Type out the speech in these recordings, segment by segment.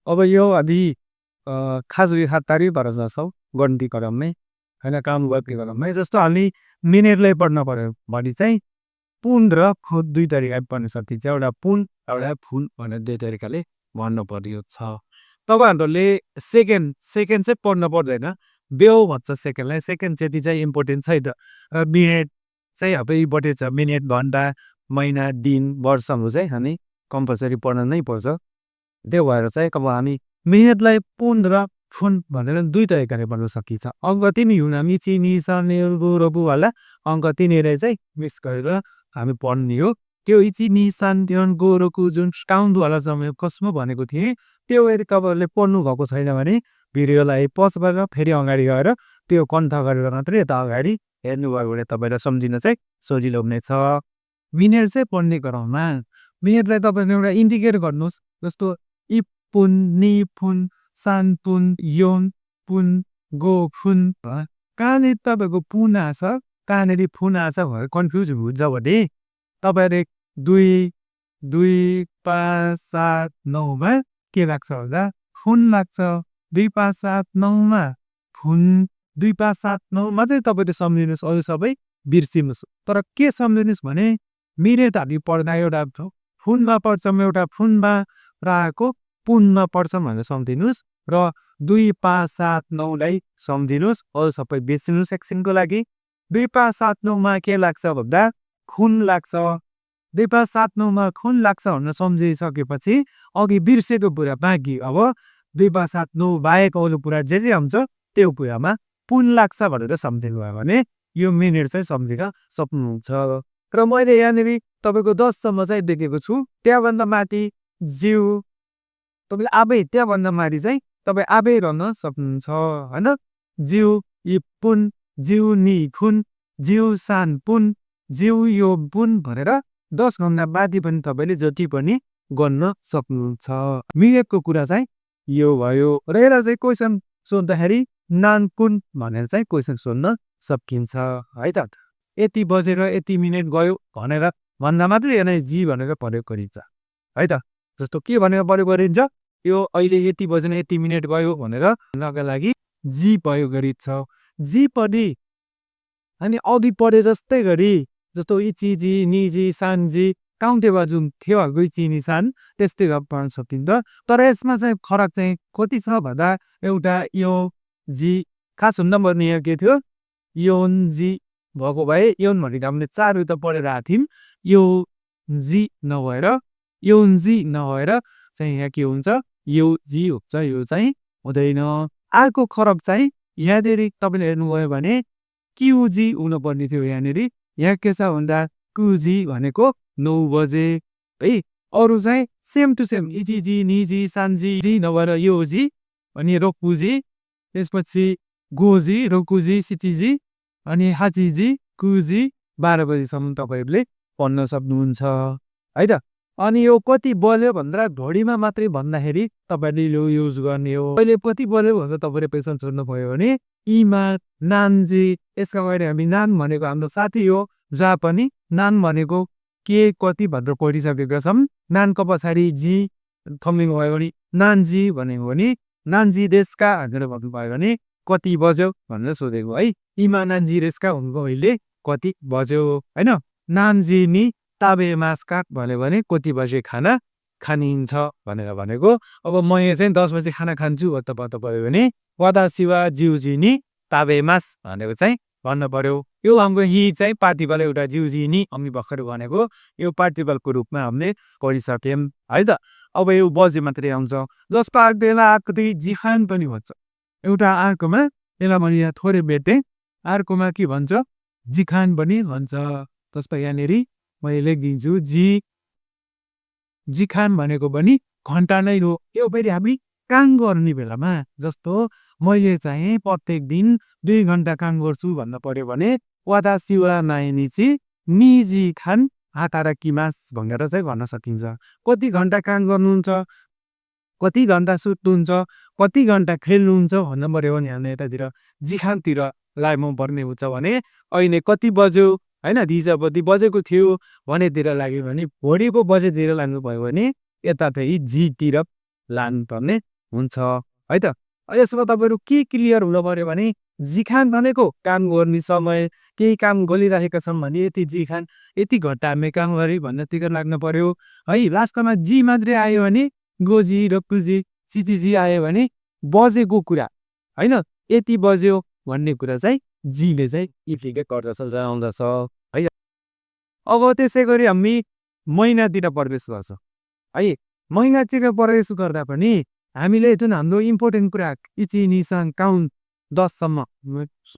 अब यो आदि खासगी खातारी भएर जान्छौँ गन्ती क्रममै होइन काम गर्ने क्रममै जस्तो हामी मिनेटलाई पढ्न पर्यो भने चाहिँ पुन र खुद दुई तरिकाले पढ्न सकिन्छ एउटा पुन एउटा फुन भनेर दुई तरिकाले भन्नु पर्यो छ तपाईँहरूले सेकेन्ड सेकेन्ड चाहिँ पढ्न पर्दैन बेउ भन्छ सेकेन्डलाई सेकेन्ड त्यति चाहिँ इम्पोर्टेन्ट छैन मिनेट चाहिँ अब इम्पोर्टेन्ट छ मिनेट घन्टा महिना दिन वर्षहरू चाहिँ हामी कम्पलसरी पढ्न नै पर्छ त्यो भएर चाहिँ अब हामी मिनेटलाई पुन र फुन भनेर दुई तरिकाले पढ्न सकिन्छ अङ्क तिनी हुन हामी चिनी सर्ने गोरबुवाला अङ्क तिनीहरू चाहिँ मिक्स गरेर हामी पढ्ने हो त्यो इचिनी सान्त्यन गोरोको जुन काउन्टवाला समय कसमा भनेको थिएँ त्यो यदि तपाईँहरूले पढ्नु भएको छैन भने भिडियोलाई पज गरेर फेरि अगाडि गएर त्यो कन्ठ गरेर मात्रै यता अगाडि हेर्नुभयो भने तपाईँलाई सम्झिन चाहिँ सजिलो हुनेछ मिनेट चाहिँ पढ्ने क्रममा मिनेटलाई तपाईँले एउटा इन्डिकेट गर्नुहोस् जस्तो इ पुन नि फुन सान पुन योन पुन गो फुन कहाँनिर तपाईँको पुन आछ कहाँनिर फुन आछ भनेर कन्फ्युज हुन्छ भने तपाईँले 2 2 5 7 9मा के लाग्छ भन्दा फुन लाग्छ 2 5 7 9मा फुन 2 5 7 9 मात्रै तपाईँले सम्झिनुहोस् अरू सबै बिर्सिनुहोस् तर के सम्झिनुहोस् भने मिनेट हामी पढ्दा एउटा फुनमा पढ्छौँ एउटा फुनमा रहेको पुनमा पढ्छौँ भनेर सम्झिनुहोस् र 2 5 7 9लाई सम्झिनुहोस् अरू सबै बिर्सिनुहोस् एकछिनको लागि 2 5 7 9मा के लाग्छ भन्दा खुन लाग्छ 2 5 7 9मा खुन लाग्छ भनेर सम्झिसकेपछि अघि बिर्सेको कुरा बाँकी अब 2 5 7 9 बाहेक अरू कुरा जे हुन्छ त्यो कुरामा पुन लाग्छ भनेर सम्झिनु भयो भने यो मिनेट चाहिँ सम्झिन सक्नुहुन्छ र मैले यहाँनिर तपाईँको 10सम्म चाहिँ देखेको छु त्यहाँभन्दा माथि जिउ तपाईँले आफै त्यहाँभन्दा माथि चाहिँ तपाईँ आफै रहन सक्नुहुन्छ होइन जिउ इ पुन जिउ नि खुन जिउ सान पुन जिउ यो पुन भनेर 10 घन्टा बाँधी पनि तपाईँले जति पनि गर्न सक्नुहुन्छ मिनेटको कुरा चाहिँ यो भयो र यसलाई चाहिँ क्वेसन सोद्धाखेरि नान कुन भनेर चाहिँ क्वेसन सोध्न सकिन्छ है त यति बजेर यति मिनेट गयो भनेर भन्दा मात्रै यसलाई जी भनेर प्रयोग गरिन्छ है त जस्तो के भनेर प्रयोग गरिन्छ यो अहिले यति बजेर यति मिनेट गयो भनेर भन्नका लागि जी प्रयोग गरिन्छ जी पनि अनि अघि पढे जस्तै गरी जस्तो इचिजी निजी सानजी काउन्टेबल जुन थियो अघि चिनी सान त्यस्तै पढ्न सकिन्छ तर यसमा चाहिँ फरक चाहिँ कति छ भन्दा एउटा यो जी खास हुन पर्ने के थियो योन जी भएको भए योन भनेको हामीले 4 त पढेर आएको थियौँ यो जी नभएर योन जी नभएर चाहिँ यहाँ के हुन्छ यो जी हुन्छ यो चाहिँ हुँदैन अर्को फरक चाहिँ यहाँनिर तपाईँले हेर्नुभयो भने क्युजी हुनुपर्ने थियो यहाँनिर यहाँ के छ भन्दा कुजी भनेको 9 बजे है अरू चाहिँ सेम टु सेम इजी निजी सानजी जी नभएर यो जी अनि रोकुजी त्यसपछि गोजी रोकुजी सिचिजी अनि हाचिजी कुजी 12 बजीसम्म तपाईँहरूले पढ्न सक्नुहुन्छ है त अनि यो कति बल्यो भन्दा घडीमा मात्रै भन्दाखेरि तपाईँले यो युज गर्ने हो अहिले कति बल्यो भनेर तपाईँले पेसन छोड्नु भयो भने इमा नानजी यसका बारे हामी नान भनेको हाम्रो साथी हो जहाँ पनि नान भनेको के कति भनेर पढिसकेका छौँ नानको पछाडि जी थम्लिनु भयो भने नानजी भनेको भने नानजी देशका भनेर भन्नुभयो भने कति बज्यो भनेर सोधेको है इमा नानजी देशका हुनुको अहिले कति बज्यो होइन नानजी नि ताबे मास काट भन्यो भने कति बजे खाना खानिन्छ भनेर भनेको अब मैले चाहिँ 10 बजे खाना खान्छु भन्नु पर्यो भने वादा शिवा जिउजी नि ताबे मास भनेको चाहिँ भन्नु पर्यो यो हाम्रो हि चाहिँ पार्टिकल एउटा जिउजी नि हामी भर्खर भनेको यो पार्टिकलको रूपमा हामीले पढिसक्यौँ है त अब यो बजे मात्रै आउँछ जसको अर्कोलाई अर्को जिखान पनि भन्छ एउटा अर्कोमा यसलाई मैले यहाँ थोरै भेटेँ अर्कोमा के भन्छ जिखान पनि भन्छ जसमा यहाँनिर मैले लेखिदिन्छु जिखान भनेको पनि घन्टा नै हो यो फेरि हामी काम गर्ने बेलामा जस्तो मैले चाहिँ प्रत्येक दिन 2 घन्टा काम गर्छु भन्नु पर्यो भने वादा शिवा नाइनिची निजी खान हातारा किमास भनेर चाहिँ भन्न सकिन्छ कति घन्टा काम गर्नुहुन्छ कति घन्टा सुत्नुहुन्छ कति घन्टा खेल्नुहुन्छ भन्नु पर्यो भने हामीले यतातिर जिखानतिर लाग्नु पर्ने हुन्छ भने अहिले कति बज्यो होइन 10 बजेको थियो भनेतिर लाग्यो भने घडीको बजेतिर लाग्नु भयो भने यता चाहिँ जीतिर लानुपर्ने हुन्छ है त। यसमा तपाईँहरू के क्लियर हुनु पर्यो भने जिखान भनेको काम गर्ने समय, केही काम गरिरहेका छौँ भने यति जिखान, यति घन्टा हामी काम गऱ्यौँ भन्नेतिर लाग्नु पर्यो है। लास्टमा जी मात्रै आयो भने गोजी र कुजी सिचिजी आयो भने बजेको कुरा होइन, यति बज्यो भन्ने कुरा चाहिँ जीले चाहिँ इप्लिकेट गर्दछ जनाउँदछ है। अब त्यसै गरी हामी महिनातिर प्रवेश गर्छौँ है। महिनातिर प्रवेश गर्दा पनि हामीले जुन हाम्रो इम्पोर्टेन्ट कुरा इची निसान काउन्ट 10सम्म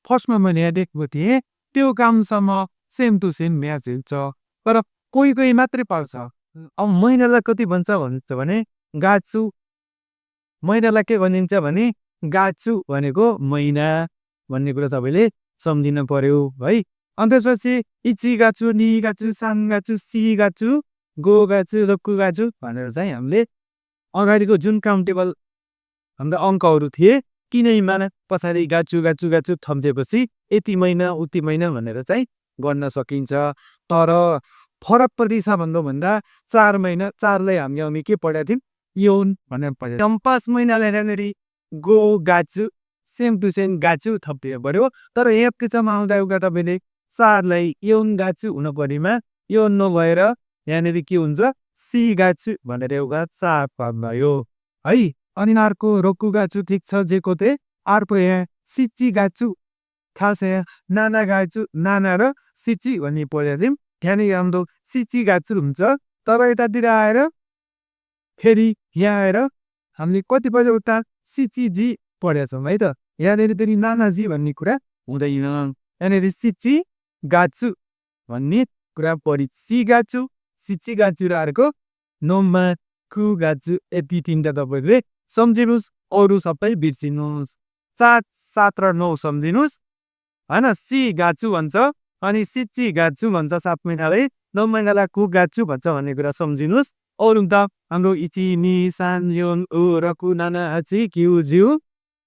फर्स्टमा मैले देखेको थिएँ, त्यो कामसम्म सेम टु सेम म्याच हुन्छ, तर कोही कोही मात्रै पाउँछ। अब महिनालाई कति भन्छ भने गाछु, महिनालाई के भनिन्छ भने गाछु भनेको महिना भन्ने कुरा तपाईँले सम्झिनु पर्यो है। अनि त्यसपछि इची गाछु, नि गाछु, सान गाछु, सी गाछु, गो गाछु, रक्कु गाछु भनेर चाहिँ हामीले अगाडिको जुन काउन्टेबल हाम्रो अङ्कहरू थिए किनैमा पछाडि गाछु गाछु गाछु थम्चेपछि यति महिना उति महिना भनेर चाहिँ गर्न सकिन्छ। तर फरक परिसा भन्दा 4 महिना, 4लाई हामी के पढाएको थियौँ, यौन भनेर पढाएको। 5 महिनालाई हेर्दाखेरि गो गाछु सेम टु सेम गाछु थपिदिनु पर्यो। तर यहाँ पिछामा आउँदा एउटा तपाईँले 4लाई यौन गाछु हुनु पर्नेमा यौन नभएर यहाँनिर के हुन्छ सी गाछु भनेर एउटा 4 भयो है। अनि अर्को रोक्कु गाछु ठिक छ जेको थिए, अर्को यहाँ सिची गाछु खास यहाँ नाना गाछु, नाना र सिची भन्ने पढेको थियौँ। त्यहाँनिर हाम्रो सिची गाछु हुन्छ, तर यतातिर आएर फेरि यहाँ आएर हामीले कति बजे उता सिचिजी पढेका छौँ है त। यहाँनिर फेरि नानाजी भन्ने कुरा हुँदैन, यहाँनिर सिची गाछु भन्ने कुरा पढि सी गाछु, सिची गाछु र अर्को नोमा कु गाछु, यति 3टा तपाईँले सम्झिनुहोस्, अरू सबै बिर्सिनुहोस्। 4, 7 र 9 सम्झिनुहोस् होइन। सी गाछु भन्छ अनि सिची गाछु भन्छ 7 महिनालाई, 9 महिनालाई कु गाछु भन्छ भन्ने कुरा सम्झिनुहोस्। अरू त हाम्रो इची नि सान योन उ र कु नाना आची क्यु जिउ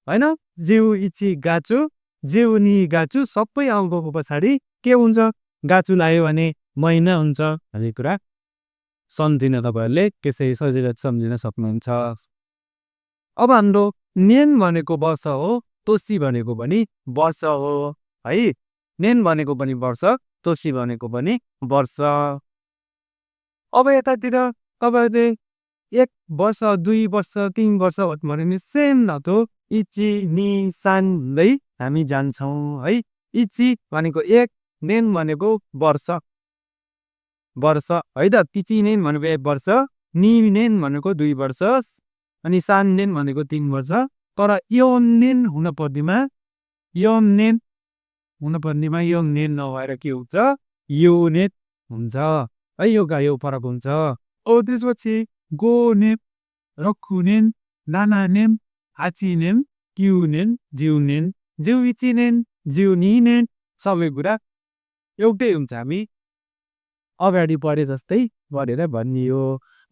होइन, जिउ इची गाछु, जिउ नि गाछु सबै अङ्कको पछाडि के हुन्छ गाछु लायो भने महिना हुन्छ भन्ने कुरा सम्झिन तपाईँहरूले त्यसै सजिलै सम्झिन सक्नुहुन्छ। अब हाम्रो नेन भनेको वर्ष हो, तोसी भनेको पनि वर्ष हो है। नेन भनेको पनि वर्ष, तोसी भनेको पनि वर्ष। अब यतातिर तपाईँहरूले 1 वर्ष, 2 वर्ष, 3 वर्ष भने सेम नतो इची नि सान हुँदै हामी जान्छौँ है। इची भनेको 1, नेन भनेको वर्ष वर्ष है त। तिची नेन भनेको 1 वर्ष, नि नेन भनेको 2 वर्ष अनि सान नेन भनेको 3 वर्ष। तर योन नेन हुन पर्नेमा योन नेन नभएर के हुन्छ यो नेन हुन्छ है। यो फरक हुन्छ। ओ त्यसपछि गो नेम, रक्खु नेम, नाना नेम, आची नेम, क्यु नेम, जिउ नेम, जिउ इची नेम, जिउ नि नेम सबै कुरा एउटै हुन्छ, हामी अगाडि पढे जस्तै गरेर भनियो।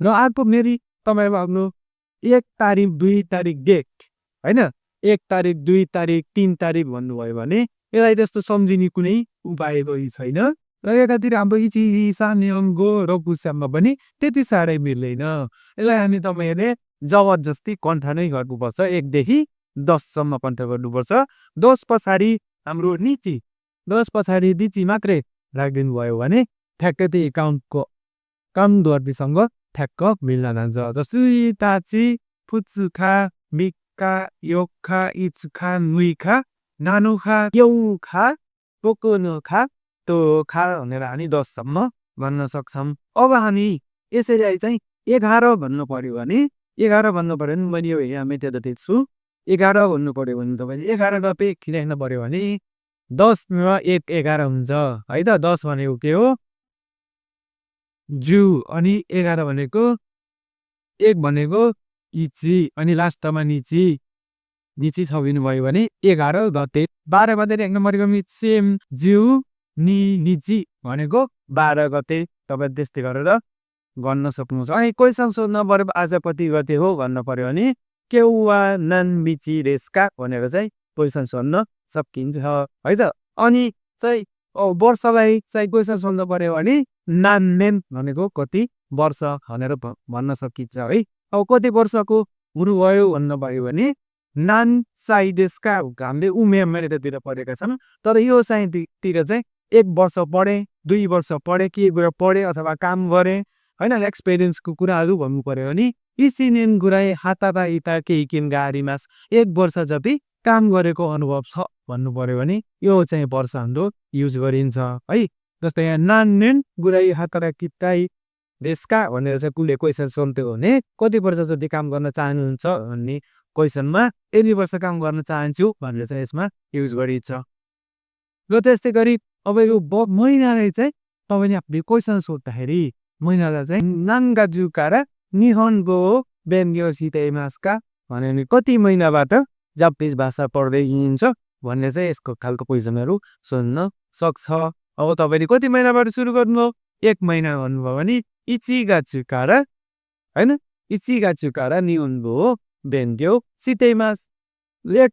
र अर्को मेरी तपाईँको आफ्नो 1 तारिक 2 तारिक डेट होइन, 1 तारिक 2 तारिक 3 तारिक भन्नुभयो भने यसलाई त्यस्तो सम्झिने कुनै उपाय पनि छैन। र यतातिर हाम्रो इची सान योन गो र पुस्याममा पनि त्यति साह्रै मिल्दैन। यसलाई हामी तपाईँहरूले जबरजस्ती कण्ठ नै गर्नुपर्छ। 1 देखि 10सम्म कण्ठ गर्नुपर्छ। 10 पछाडि हाम्रो निची, 10 पछाडि दिची मात्रै राखिदिनु भयो भने ठ्याक्कै त्यो एकाउन्टको कामद्वारसँग ठ्याक्क मिल्न जान्छ। जस्तै ताची, फुचुखा, मिक्का, योखा, इचुखा, नुइखा, नानुखा, यौखा, पोकोनुखा, तो खा भनेर हामी 10सम्म भन्न सक्छौँ। अब हामी यसरी चाहिँ 11 भन्नु पर्यो भने 11 भन्नु पर्यो भने मैले यो यहाँ मेटेर दिन्छु। 11 भन्नु पर्यो भने तपाईँले 11 गते लेख्नु पर्यो भने 10 र 1 11 हुन्छ है त। 10 भनेको के हो जु, अनि 11 भनेको 1 भनेको इची अनि लास्टमा निची, निची छविनु भयो भने 11 गते। 12 गते लेख्नु पर्यो भने सेम जिउ नि निची भनेको 12 गते। तपाईँ त्यस्तै गरेर गर्न सक्नुहुन्छ। अनि क्वेसन सोध्नु पर्यो आज कति गते हो भन्नु पर्यो भने केउवा नन मिची रेस्का भनेर चाहिँ क्वेसन सोध्न सकिन्छ है त। अनि चाहिँ वर्षलाई चाहिँ क्वेसन सोध्नु पर्यो भने नान नेन भनेको कति वर्ष भनेर भन्न सकिन्छ है। अब कति वर्षको हुनुभयो भन्नुभयो भने नान साई देशका हामीले उमेरतिर पढेका छौँ। तर यो साइतिर चाहिँ 1 वर्ष पढे, 2 वर्ष पढे, के कुरा पढे अथवा काम गरे हैन, एक्सपिरियन्सको कुराहरू भन्नु पर्यो भने इसिनेन गुराई हाताता इता केही किन गाडीमास 1 वर्ष जति काम गरेको अनुभव छ भन्नु पर्यो भने यो चाहिँ वर्ष हाम्रो युज गरिन्छ है। जस्तै यहाँ नान्नेन गुराई हातारा किताई देशका भनेर चाहिँ कुनले क्वेसन सोध्यो भने कति वर्ष जति काम गर्न चाहनुहुन्छ भन्ने क्वेसनमा यति वर्ष काम गर्न चाहन्छु भनेर चाहिँ यसमा युज गरिन्छ। र त्यस्तै गरी अब यो महिनालाई चाहिँ तपाईँले आफ्नो क्वेसन सोद्धाखेरि महिनालाई चाहिँ नाङ्गाजुकारा निहनको बेन्यो सितेमासका भन्यो भने कति महिनाबाट जापानिज भाषा पढ्दै हिँड्छ भन्ने चाहिँ यसको खालको क्वेसनहरू सोध्न सक्छ। अब तपाईँले कति महिनाबाट सुरु गर्नुभयो 1 महिना भन्नुभयो भने इचिगाचुकारा हैन, इचिगाचुकारा निहनको बेन्यो सितेमास 1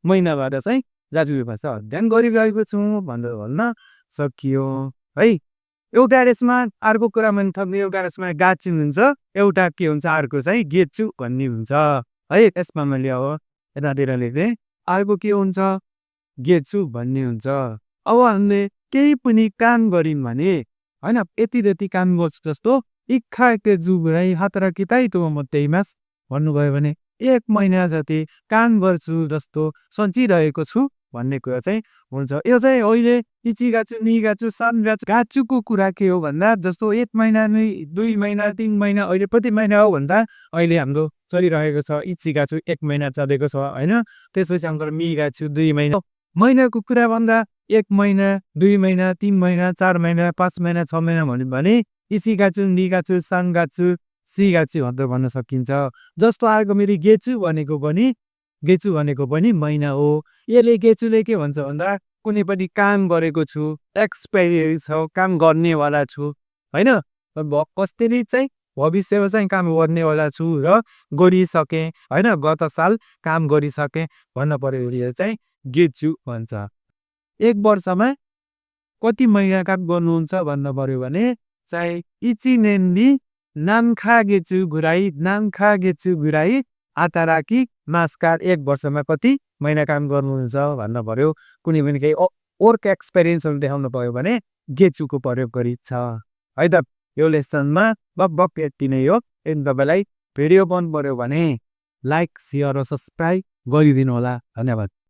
महिनाबाट चाहिँ जापानिज भाषा अध्ययन गरिरहेको छु भनेर भन्न सकियो है। एउटा यसमा अर्को कुरा मैले थप्ने, एउटा यसमा गाछु हुन्छ, एउटा के हुन्छ अर्को चाहिँ गेछु भन्ने हुन्छ है। यसमा मैले अब यतातिर लेख्दै अर्को के हुन्छ गेछु भन्ने हुन्छ। अब हामीले केही पनि काम गरिन् भने हैन, यति जति काम गर्छु जस्तो इक्खा के जुगुराई हातरा किताई तो मध्येमास भन्नुभयो भने 1 महिना जति काम गर्छु जस्तो सोचिरहेको छु भन्ने कुरा चाहिँ हुन्छ। यो चाहिँ अहिले इचिगाचु निगाचु सानगाचु गाचुको कुरा के हो भन्दा जस्तो 1 महिना 2 महिना 3 महिना अहिले कति महिना हो भन्दा अहिले हाम्रो चलिरहेको छ इचिगाचु 1 महिना चलेको छ हैन। त्यसपछि हाम्रो मिगाचु 2 महिना, महिनाको कुरा भन्दा 1 महिना 2 महिना 3 महिना 4 महिना 5 महिना 6 महिना भन्यो भने इचिगाचु निगाचु सानगाचु सिगाचु भनेर भन्न सकिन्छ। जस्तो आएको मेरो गेचु भनेको पनि महिना हो। यसले गेचुले के भन्छ भन्दा कुनै पनि काम गरेको छु, एक्सपिरियन्स छ, काम गर्नेवाला छु हैन, कसरी चाहिँ भविष्यमा चाहिँ काम गर्नेवाला छु र गरिसकेँ हैन, गत साल काम गरिसकेँ भन्न पर्यो भने चाहिँ गेचु भन्छ। 1 वर्षमा कति महिना काम गर्नुहुन्छ भन्न पर्यो भने चाहिँ इचिनेननी नाम्खा गेचु गुराई आताराकी मास्कार 1 वर्षमा कति महिना काम गर्नुहुन्छ भन्न पर्यो। कुनै पनि केही वर्क एक्सपिरियन्सहरू देखाउनु पर्यो भने गेचुको प्रयोग गरिन्छ है त। यो लेसनमा बक यति नै हो। यदि तपाईँलाई भिडियो मन पर्यो भने लाइक, सेयर र सब्सक्राइब गरिदिनु होला। धन्यवाद।